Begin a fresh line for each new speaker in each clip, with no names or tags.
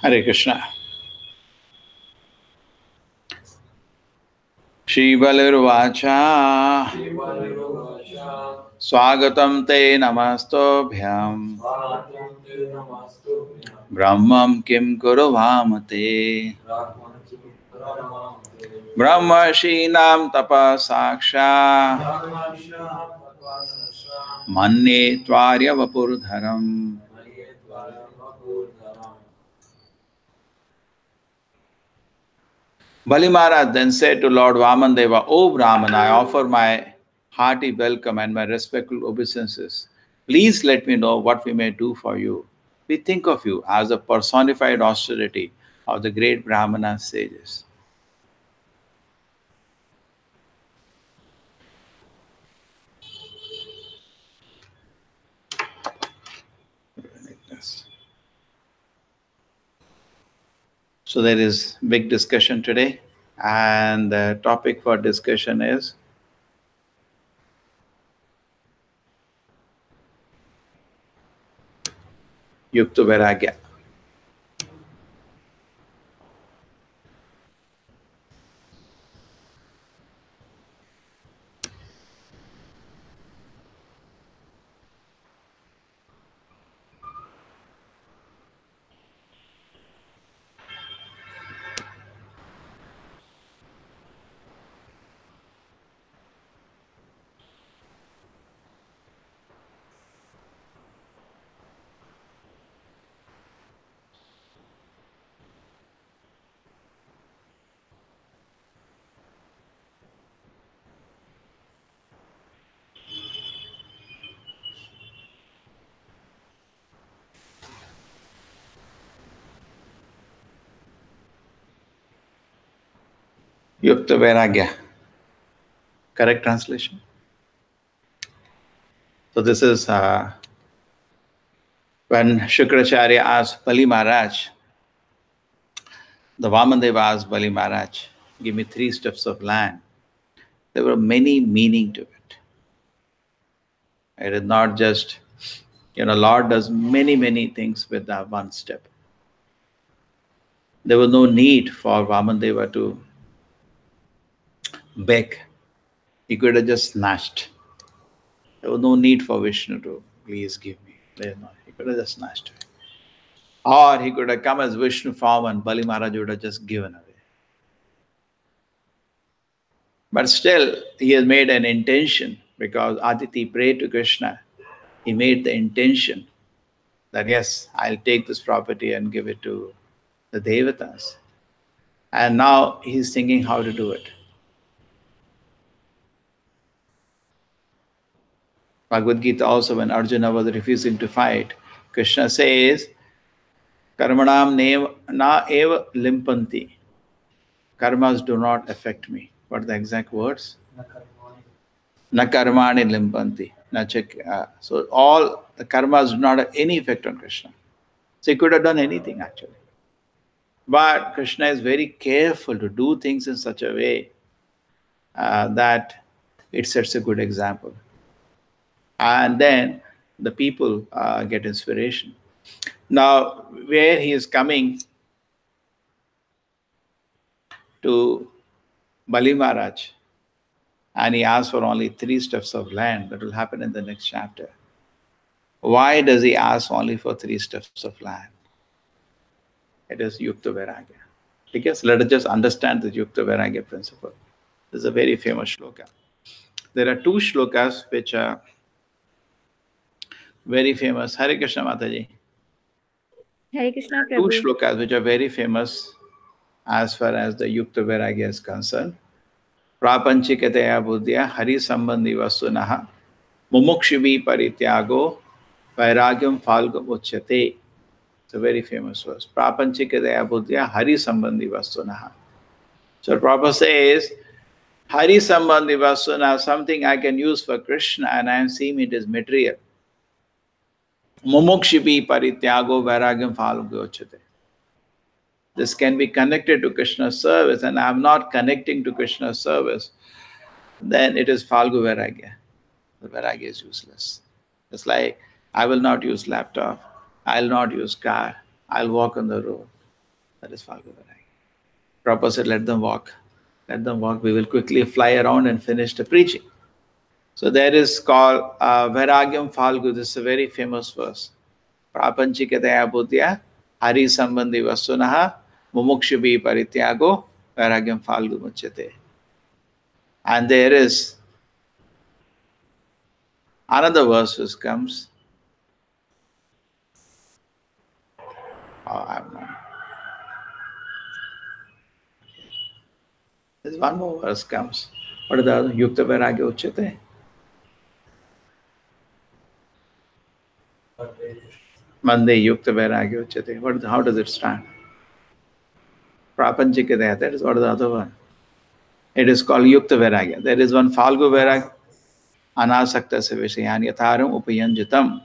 Hare Krishna. Shri Balirvacha Swagatam te namastobhyam Brahmam kim kuruvamate Brahma Shinam tapasaksha Manne tvarya vapurdharam. Bali Maharaj then said to Lord Vamandeva, O Brahman, I offer my hearty welcome and my respectful obeisances. Please let me know what we may do for you. We think of you as the personified austerity of the great Brahmana sages. So there is big discussion today, and the topic for discussion is Yukta Vairagya. Yukta Vairagya. Correct translation? So this is when Shukracharya asked Bali Maharaj, the Vamanadeva asked Bali Maharaj, give me 3 steps of land. There were many meaning to it. It is not just, Lord does many things with that 1 step. There was no need for Vamanadeva to beg. He could have just snatched. There was no need for Vishnu to please give me. He could have just snatched it. Or he could have come as Vishnu form and Bali Maharaj would have just given away. But still, he has made an intention because Aditi prayed to Krishna. He made the intention that yes, I'll take this property and give it to the Devatas. And now he's thinking how to do it. Bhagavad Gita also, when Arjuna was refusing to fight, Krishna says, Karmanam na eva limpanti. Karmas do not affect me. What are the exact words? Na karmani limpanti. So all the karmas do not have any effect on Krishna. So he could have done anything actually. But Krishna is very careful to do things in such a way that it sets a good example. And then the people get inspiration. Now, where he is coming to Bali Maharaj, and he asks for only 3 steps of land, that will happen in the next chapter. Why does he ask only for 3 steps of land? It is Yukta Vairagya. Because let us just understand the Yukta Vairagya principle. This is a very famous shloka. There are 2 shlokas which are very famous. Hare Krishna Mataji.
Hare Krishna
2
Prabhu.
shlokas which are very famous as far as the Yukta Vairagya is concerned. Prapanchikataya buddhya hari sambandhi vasunaha mumukshivi parityago vairagyam falgam uchyate. It's a very famous verse. Prapanchikataya buddhya hari sambandhi vasunaha. So Prabhupada says, hari sambandhi vasuna, something I can use for Krishna and I am seeing it as material. Mumukshivi parityago vairagyam falgam uchyate. This can be connected to Krishna's service and I am not connecting to Krishna's service, then it is Falgu Vairagya. The Vairagya is useless. It's like, I will not use laptop, I will not use car, I'll walk on the road. That is Falgu Vairagya. Prabhupada said, let them walk. Let them walk. We will quickly fly around and finish the preaching. So there is called Vairagyam Falgu. This is a very famous verse. Prapanchikataya buddhya hari sambandhi vasunaha mumukshubi parityago Vairagyam Falgu muchyate. And there is another verse which comes. I'm not. There's one more verse comes. What is the other? Yukta Vairagya Uchyate. Mande Yukta Vairagya Uchyate. How does it stand? Prapanchikataya. That is what is the other one. It is called Yukta Vairagya. There is one Falgu Vairagya. Anasakta se Vishayan Yatharam Upayanjitam.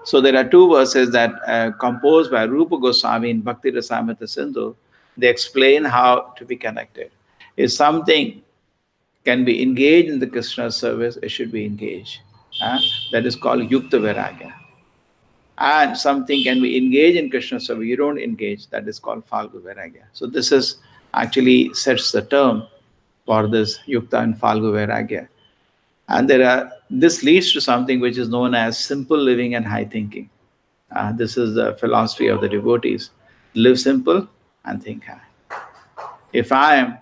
So there are two verses that composed by Rupa Goswami in Bhakti Rasamrita Sindhu. They explain how to be connected. If something can be engaged in the Krishna service, it should be engaged. That is called Yukta Vairagya. And something can be engaged in Krishna service, you don't engage, that is called Falgu Vairagya. So this is actually sets the term for this Yukta and Falgu Vairagya. And this leads to something which is known as simple living and high thinking. This is the philosophy of the devotees. Live simple and think high. If I am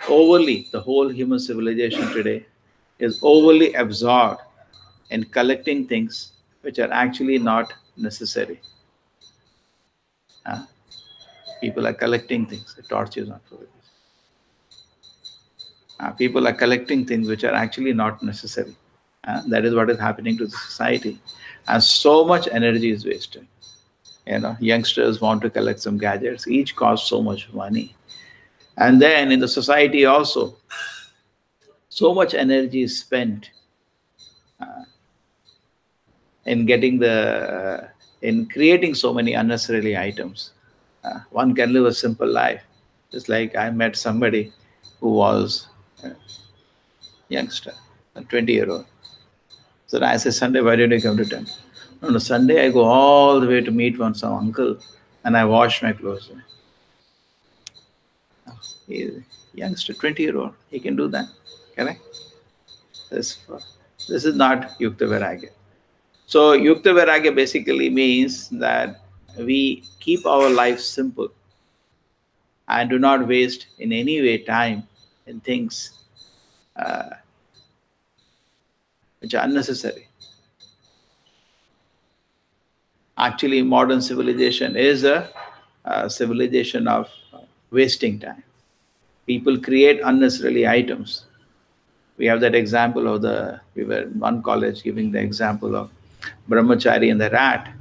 overly, the whole human civilization today is overly absorbed in collecting things which are actually not necessary. People are collecting things. The torch is not for this. People are collecting things which are actually not necessary. That is what is happening to the society. And so much energy is wasted. Youngsters want to collect some gadgets. Each costs so much money. And then in the society also, so much energy is spent in creating so many unnecessary items. One can live a simple life. Just like I met somebody who was a youngster, a 20-year-old. So I said, Sunday, why did you come to temple? No, Sunday I go all the way to meet some uncle and I wash my clothes. He is a youngster, 20-year-old. He can do that. Correct? This is not Yukta Vairagya. So Yukta Vairagya basically means that we keep our life simple and do not waste in any way time in things which are unnecessary. Actually, modern civilization is a civilization of wasting time. People create unnecessary items. We have that example of we were in one college giving the example of Brahmachari and the rat.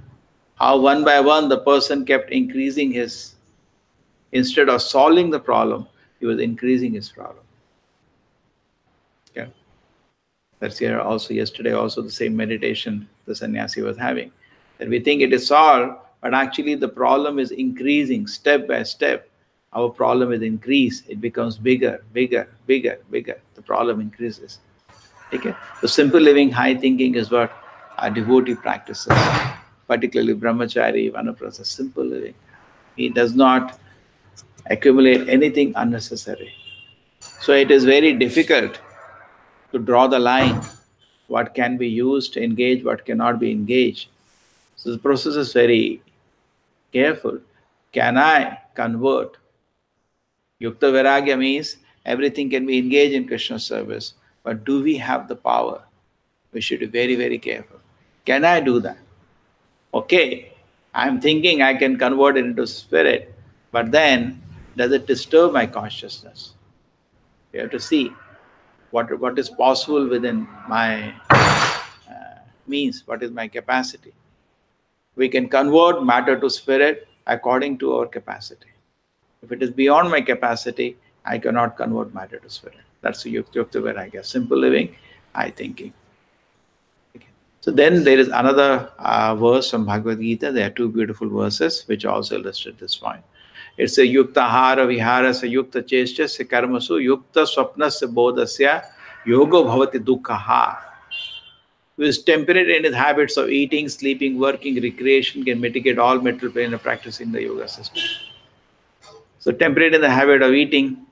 How one by one the person kept increasing instead of solving the problem, he was increasing his problem. Okay. That's here also, yesterday also the same meditation the sannyasi was having. That we think it is solved, but actually the problem is increasing step by step. Our problem is increased. It becomes bigger, bigger, bigger, bigger. The problem increases. Okay? So simple living, high thinking is what our devotee practices. Particularly Brahmachari, Vanaprastha, simple living. He does not accumulate anything unnecessary. So it is very difficult to draw the line, what can be used to engage, what cannot be engaged. So the process is very careful. Can I convert? Yukta Vairagya means everything can be engaged in Krishna service, but do we have the power? We should be very, very careful. Can I do that? Okay, I'm thinking I can convert it into spirit, but then does it disturb my consciousness? We have to see what is possible within my means, what is my capacity. We can convert matter to spirit according to our capacity. If it is beyond my capacity, I cannot convert matter to spirit. That's the Yukta Vairagya, simple living, high thinking. Okay. So then there is another verse from Bhagavad Gita. There are two beautiful verses which also illustrate this point. It's a Yukta Hara Viharasya Yukta Cheshtasya Karmasu Yukta Swapnasya Bodhasya Yoga Bhavati Dukkaha. who is temperate in his habits of eating, sleeping, working, recreation, can mitigate all material pain of practicing the yoga system. So temperate in the habit of eating,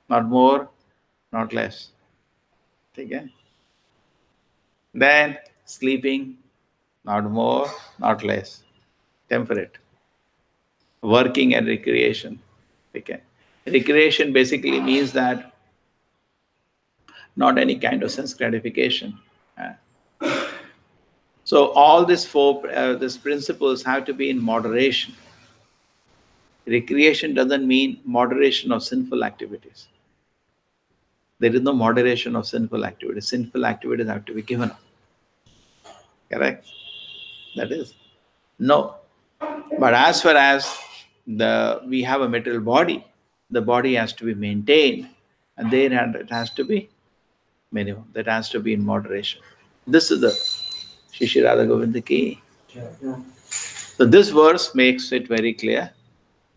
not more, not less. Okay? Then sleeping, not more, not less. Temperate. Working and recreation. Okay? Recreation basically means that not any kind of sense gratification. So all these principles have to be in moderation. Recreation doesn't mean moderation of sinful activities. There is no moderation of sinful activities. Sinful activities have to be given up. Correct? That is. No. But as far as we have a material body, the body has to be maintained, and there it has to be minimum. That has to be in moderation. This is the Shri Radha Govinda ki. So this verse makes it very clear.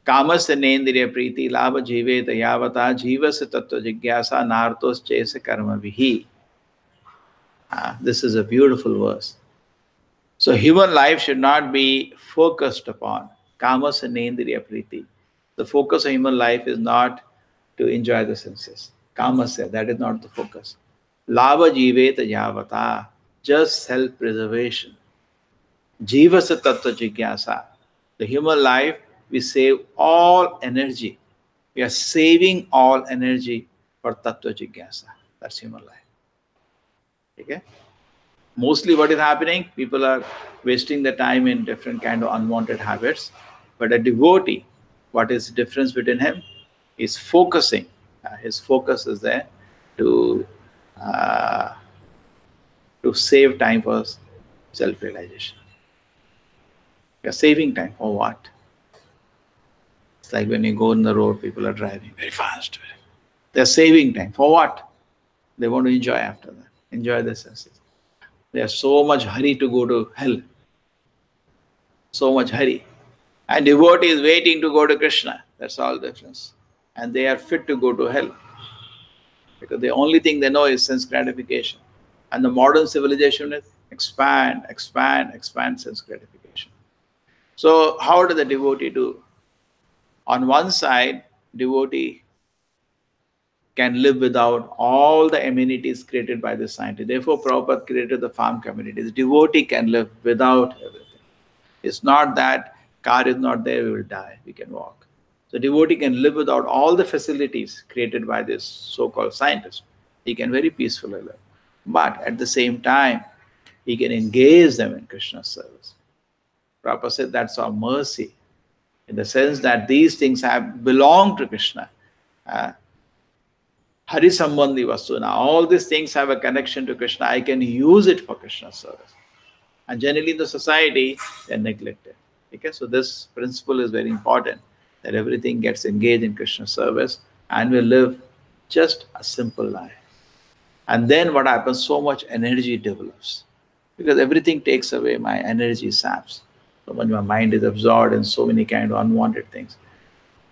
Kamasya nendriya priti labha jiveta yavata jivasya tattva jigyasa nartos chesa karma vihi. This is a beautiful verse. So human life should not be focused upon kamasya nendriya priti. The focus of human life is not to enjoy the senses. Kamasya, that is not the focus. Labha jiveta yavata, just self-preservation. Jivasya tattva jigyasa. The human life, we save all energy. We are saving all energy for tattva jigyasa. That's human life. Okay? Mostly what is happening, people are wasting their time in different kind of unwanted habits. But a devotee, what is the difference between him? Is focusing. His focus is there to save time for self-realization. You are saving time for what? It's like when you go on the road, people are driving very fast. They're saving time. For what? They want to enjoy after that. Enjoy the senses. They are so much hurry to go to hell. So much hurry. And devotee is waiting to go to Krishna. That's all the difference. And they are fit to go to hell. Because the only thing they know is sense gratification. And the modern civilization is expand sense gratification. So how does the devotee do? On one side, devotee can live without all the amenities created by the scientist. Therefore, Prabhupada created the farm communities. Devotee can live without everything. It's not that car is not there, we will die, we can walk. So devotee can live without all the facilities created by this so-called scientist. He can very peacefully live. But at the same time, he can engage them in Krishna's service. Prabhupada said that's our mercy, in the sense that these things have belonged to Krishna. Hari Sambandhi Vasuna. All these things have a connection to Krishna. I can use it for Krishna's service. And generally in the society, they are neglected. Okay? So this principle is very important, that everything gets engaged in Krishna's service and we live just a simple life. And then what happens? So much energy develops. Because everything takes away my energy saps. So when my mind is absorbed in so many kind of unwanted things,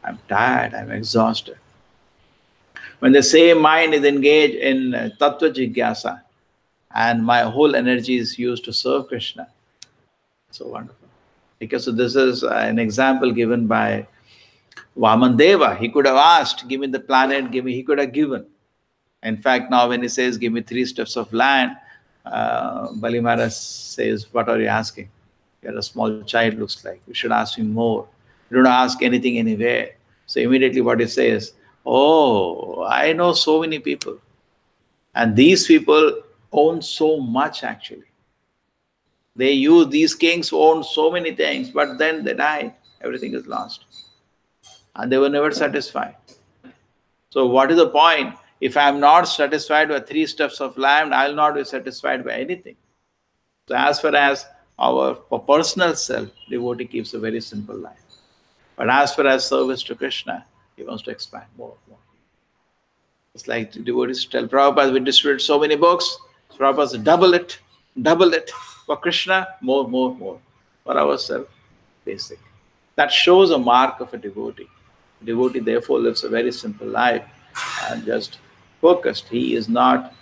I'm tired, I'm exhausted. When the same mind is engaged in tattva jigyasa, and my whole energy is used to serve Krishna, so wonderful. Because so this is an example given by Vamandeva. He could have asked, give me the planet, he could have given. In fact, now when he says, give me 3 steps of land, Bali Maharaj says, what are you asking? You're a small child, looks like. You should ask me more. You don't ask anything anywhere. So immediately what he says, oh, I know so many people. And these people own so much actually. These kings own so many things, but then they died. Everything is lost. And they were never satisfied. So what is the point? If I am not satisfied by 3 steps of land, I will not be satisfied by anything. So as far as our personal self, devotee keeps a very simple life. But as far as service to Krishna, he wants to expand more. It's like the devotees tell Prabhupada, we distribute so many books. Prabhupada says, double it. For Krishna, more. For ourselves, basic. That shows a mark of a devotee. A devotee therefore lives a very simple life and just focused. He is not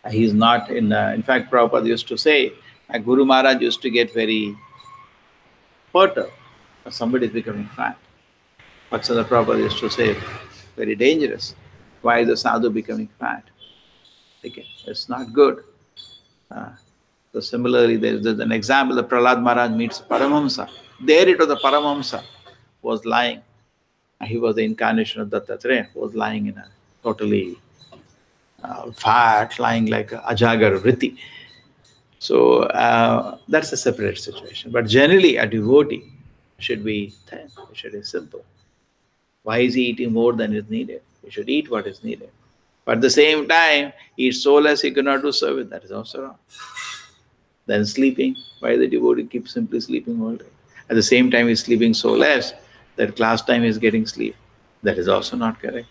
He's not in fact, Prabhupada used to say, Guru Maharaj used to get very perturbed if somebody is becoming fat. But so the Prabhupada used to say, very dangerous. Why is the sadhu becoming fat? Okay, it's not good. Uh, so similarly, there's an example, the Prahlad Maharaj meets Paramahamsa. There it was the Paramahamsa who was lying. He was the incarnation of Dattatreya, who was lying in a totally fat, lying like a Ajagar Vritti. So that's a separate situation. But generally, a devotee should be thin, it should be simple. Why is he eating more than is needed? He should eat what is needed. But at the same time, eat so less he cannot do service. That is also wrong. Then sleeping. Why the devotee keeps simply sleeping all day? At the same time, he's sleeping so less that class time is getting sleep. That is also not correct.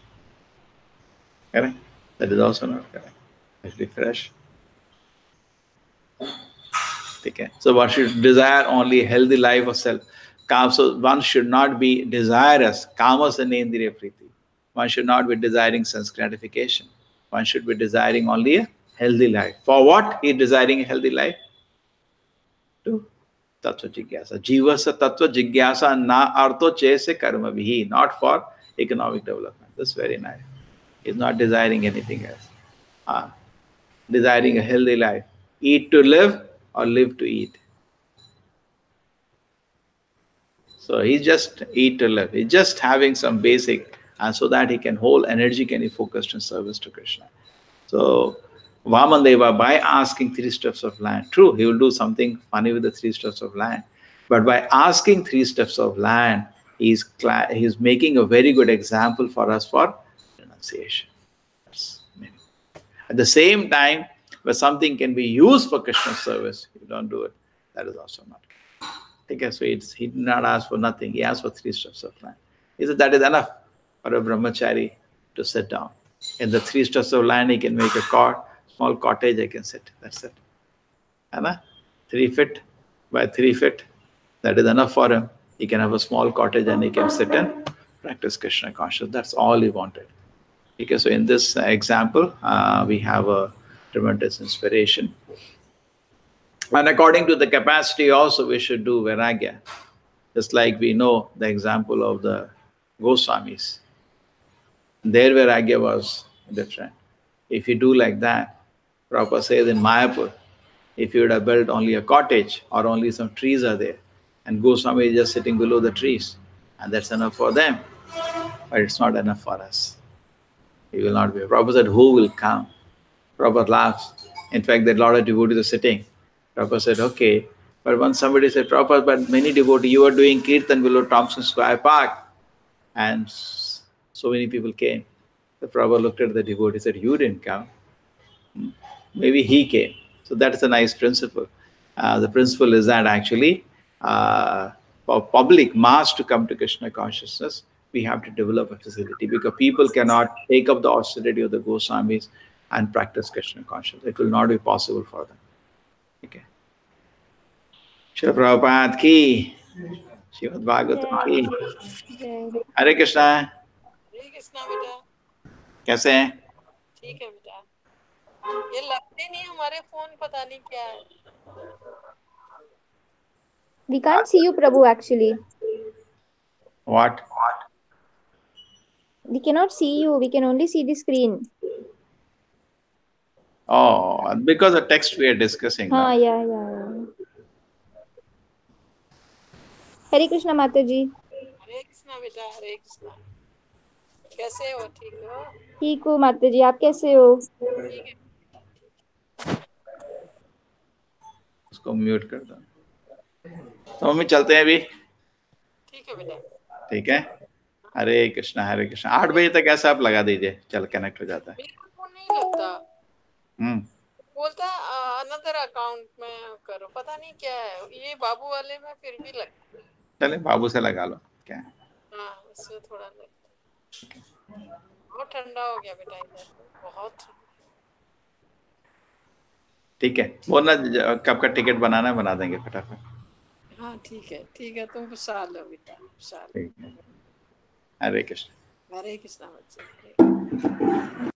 Correct? That is also not correct. It should be fresh. Okay. So one should desire only a healthy life of self. So one should not be desirous. Kama sanendriya priti. One should not be desiring sense gratification. One should be desiring only a healthy life. For what he is desiring a healthy life? To tattva jigyasa. Jivasa tattva jigyasa na artho chese karma vihi. Not for economic development. That's very nice. He is not desiring anything else. Desiring a healthy life. Eat to live or live to eat. So he's just eat to live. He's just having some basic, and so that he can whole energy can be focused in service to Krishna. So Vamanadeva, by asking 3 steps of land, true, he will do something funny with the 3 steps of land, but by asking 3 steps of land, he's making a very good example for us for renunciation. At the same time, where something can be used for Krishna service, you don't do it. That is also not good. Okay, so he did not ask for nothing. He asked for 3 steps of land. He said that is enough for a brahmachari to sit down. In the 3 steps of land, he can make a small cottage. I can sit. That's it. Anna, 3 feet by 3 feet. That is enough for him. He can have a small cottage and he can sit and practice Krishna consciousness. That's all he wanted. Okay, so in this example, we have a tremendous inspiration. And according to the capacity also, we should do vairagya. Just like we know the example of the Goswamis. Their vairagya was different. If you do like that, Prabhupada says in Mayapur, if you would have built only a cottage or only some trees are there, and Goswami is just sitting below the trees, and that's enough for them, but it's not enough for us. He will not be. Prabhupada said, who will come? Prabhupada laughs. In fact, there are a lot of devotees are sitting. Prabhupada said, okay. But once somebody said, Prabhupada, but many devotees, you were doing Kirtan below Thompson Square Park. And so many people came. The Prabhupada looked at the devotee and said, you didn't come. Maybe he came. So that's a nice principle. The principle is that actually, for public mass to come to Krishna consciousness, we have to develop a facility because people cannot take up the austerity of the Goswamis and practice Krishna consciousness. It will not be possible for them. Okay. Srila Prabhupada ki, Srimad Bhagavatam ki.
जय
Hare Krishna.
हरे कृष्णा बेटा
कैसे हैं?
ठीक है बेटा ये लगते नहीं हमारे फोन पता नहीं क्या है
We can't see you, Prabhu, actually.
What?
We cannot see you. We can only see the screen.
Oh, because the text we are discussing now.
Yeah. Hare Krishna, Mataji.
हरे कृष्णा बेटा हरे कृष्णा कैसे हो ठीक हो
ठीक हो माताजी, आप कैसे हो?
ठीक है
उसको म्यूट कर दो। तो मम्मी चलते हैं अभी।
ठीक है बेटा
ठीक है। हरे कृष्णा 8 बजे तक ऐसा आप लगा दीजिए, चल कनेक्ट हो जाता है।
मेरा फोन नहीं लगता
हम्म
बोलता अनदर अकाउंट में करो पता नहीं क्या है ये बाबू वाले में फिर भी लगता
चले बाबू से लगा लो क्या है।
हाँ उससे थोड़ा लगता बहुत ठंडा हो गया बेटा इधर बहुत
ठीक है, वो ना कब का टिकट बनाना है बना देंगे फटाफट।
हाँ ठीक है तुम खुशहाल हो बेटा खुशहाल
ठीक है। हरे कृष्ण।
हरे कृष्णा बच्चे